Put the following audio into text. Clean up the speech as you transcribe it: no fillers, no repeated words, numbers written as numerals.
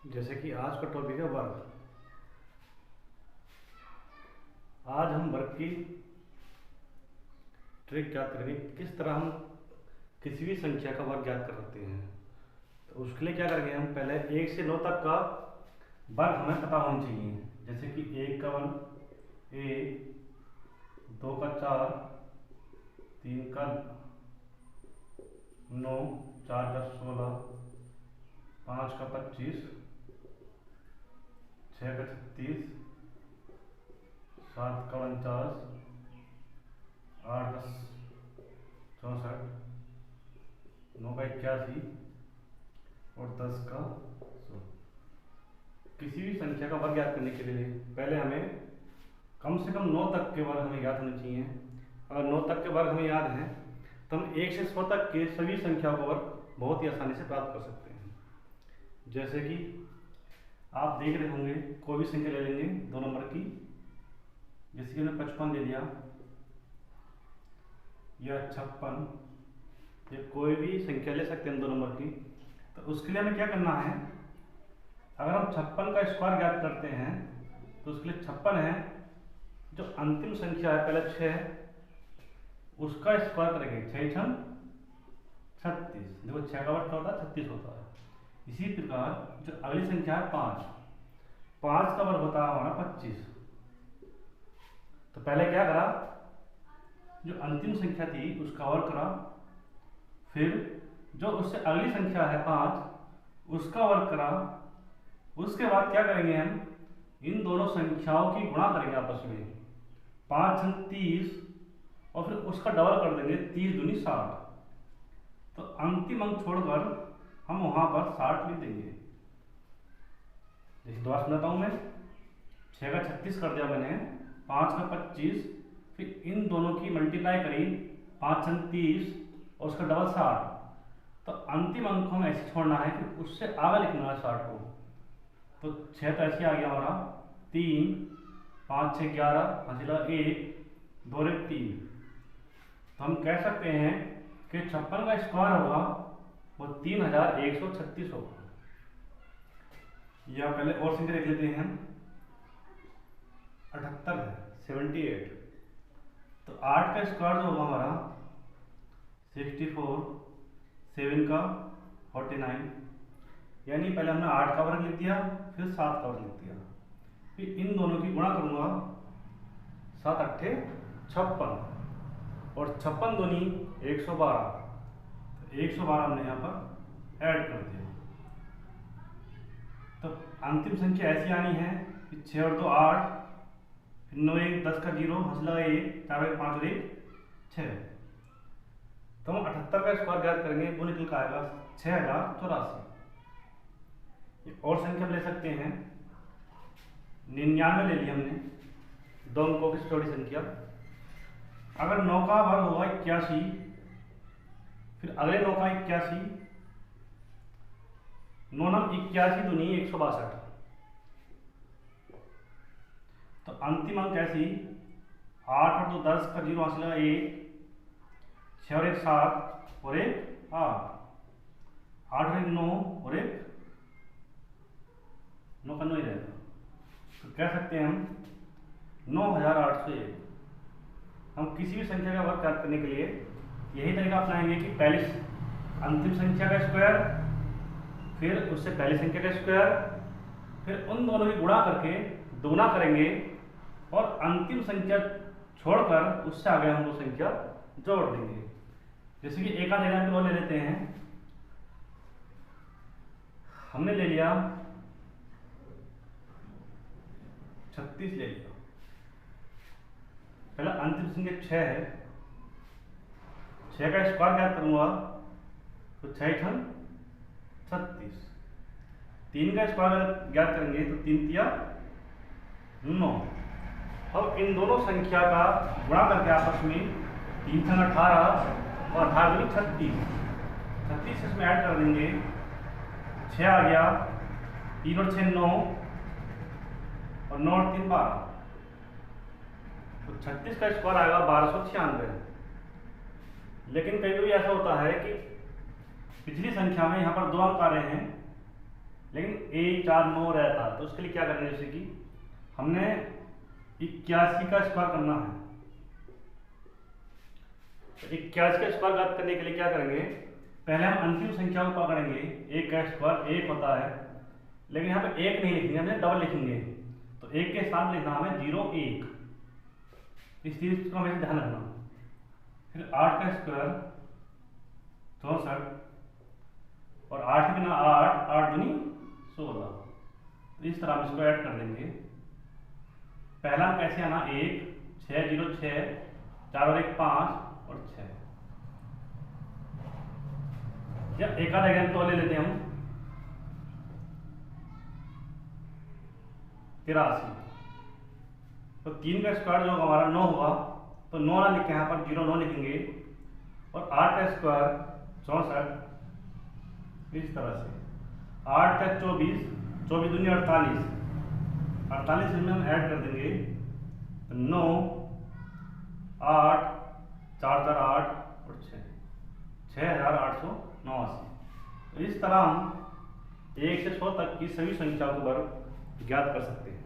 जैसे कि आज का टॉपिक है वर्ग। आज हम वर्ग की ट्रिक ज्ञात करेंगे, किस तरह हम किसी भी संख्या का वर्ग ज्ञात कर सकते हैं। तो उसके लिए क्या करेंगे, हम पहले 1 से 9 तक का वर्ग हमें पता होना चाहिए। जैसे कि 1 का 1 1, 2 का 4, 3 का 9, 4 का 16, 5 का 25, 6 का 36, 7 का 49, 8 का 64, 9 का 81 और 10 का 100। किसी भी संख्या का वर्ग ज्ञात करने के लिए पहले हमें कम से कम 9 तक के वर्ग हमें याद होने चाहिए। अगर 9 तक के वर्ग हमें याद हैं तो हम 1 से 100 तक के सभी संख्याओं का वर्ग बहुत ही आसानी से प्राप्त कर सकते हैं। जैसे कि आप देख रहे होंगे, कोई भी संख्या ले लेंगे 2 नंबर की। जैसे कि हमने 55 ले लिया या 56, या कोई भी संख्या ले सकते हैं 2 नंबर की। तो उसके लिए हमें क्या करना है, अगर हम 56 का स्क्वायर ज्ञात करते हैं तो उसके लिए 56 है, जो अंतिम संख्या है पहले 6, उसका स्क्वायर करेंगे। 6 छम 36, देखो 6 का वर्ग क्या होता है, 36 होता है। इसी प्रकार जो अगली संख्या है 5, 5 का वर्ग होता है हमारा 25। तो पहले क्या करा, जो अंतिम संख्या थी उसका वर्ग करा, फिर जो उससे अगली संख्या है 5 उसका वर्ग करा। उसके बाद क्या करेंगे, हम इन दोनों संख्याओं की गुणा करेंगे आपस में। 5 छम 30 और फिर उसका डबल कर देंगे, 30 दूनी 60। तो अंतिम अंक छोड़कर हम वहां पर 60 लिख देंगे। जैसे दोबारा समझाता हूं मैं, 6 का 36 कर दिया मैंने, 5 का 25, फिर इन दोनों की मल्टीप्लाई करी, 5 छम 30 और उसका डबल 60। तो अंतिम अंक को हमें ऐसे छोड़ना है कि उससे आगे लिखना है 60 को। तो 6 तो ऐसे आ गया हमारा 3, 5 6 11, फाजिला 1, 2 1 3। तो हम कह सकते हैं कि 56 का स्क्वायर होगा वो 3136 होगा। या पहले और संख्या देख लेते हैं, 78 है 78। तो 8 का स्क्वायर जो होगा हमारा 64, 7 का 49। यानी पहले हमने 8 का वर्ग लिख दिया, फिर 7 का वर्ग लिख दिया, फिर इन दोनों की गुणा करूंगा, 7 अट्ठे 56 और 56 दूनी 112। तो 112 हमने यहाँ पर ऐड कर दिया। तो अंतिम संख्या ऐसी आनी है कि 6 और 2 8, फिर 9 1 10 का 0, हंसला 1, 4 1 5 और 1 6। तो हम 78 का स्क्वायर ज्ञात करेंगे, वो निकल कर आएगा 6084। और संख्या ले सकते हैं, 99 ले लिया हमने, 2 अंकों की छोटी संख्या। अगर 9 का वर्ग होगा 81, फिर अगले 9 का 81, 9 9 81 दूनी 162। तो अंतिम अंक ऐसी 8 और 2 10 का 0 हासिल 1, 6 और 1 7 और 1 8, 8 और 1 9 और 1 9 का 9 ही रहेगा। तो कह सकते हैं हम 9801। हम किसी भी संख्या का वर्ग ज्ञात करने के लिए यही तरीका अपनाएंगे कि पहली अंतिम संख्या का स्क्वायर, फिर उससे पहली संख्या का स्क्वायर, फिर उन दोनों की गुणा करके दोगुना करेंगे और अंतिम संख्या छोड़कर उससे आगे हम वो संख्या जोड़ देंगे। जैसे कि एक आध एग्जाम्पल और ले लेते हैं। हमने ले लिया 36 ले लिया, पहला अंतिम संख्या 6 है, 6 का स्क्वायर ज्ञात करूंगा तो 6 छम 36। 3 का स्क्वायर ज्ञात करेंगे तो 3 तिया 9। अब इन दोनों संख्या का गुणा करके आपस में 3 छम 18 और 18 दूनी 36, 36 इसमें ऐड कर देंगे, 6 आ गया, 3 और 6 9 और 9 और 3 12। तो 36 का स्क्वायर आएगा 1296। लेकिन कभी कभी ऐसा होता है कि पिछली संख्या में यहाँ पर 2 अंक आ रहे हैं, लेकिन 1 4 9 रहता, तो उसके लिए क्या करेंगे, जैसे कि हमने 81 का स्क्वायर करना है, तो 81 का स्क्वायर ज्ञात करने के लिए क्या करेंगे, पहले हम अंतिम संख्या को पकड़ेंगे। 1 का स्क्वायर 1 होता है, लेकिन यहाँ पे 1 नहीं लिखेंगे, हमें डबल लिखेंगे। तो 1 के साथ लिखना हमें 0 1, इस चीज को हमें ध्यान रखना। फिर 8 का स्क्वायर 64, और 8 के बिना 8 8 दूनी 16, तो इस तरह हम इसको ऐड कर देंगे। पहला कैसे आना, 1 6 0 6, 4 और 1 5 और 6। या एक आध एग्जाम्पल ले लेते हैं हम, 83। तो 3 का स्क्वायर जो हमारा 9 हुआ, तो 9 ना लिख के यहाँ पर 0 9 लिखेंगे। और 8 का स्क्वायर 64, इस तरह से 8 का 24, 24 दूनी 48, 48 इसमें हम ऐड कर देंगे। 9 8 4 4 8 और 6, 6889। तो इस तरह हम 1 से 100 तक की सभी संख्याओं को वर्ग ज्ञात कर सकते हैं।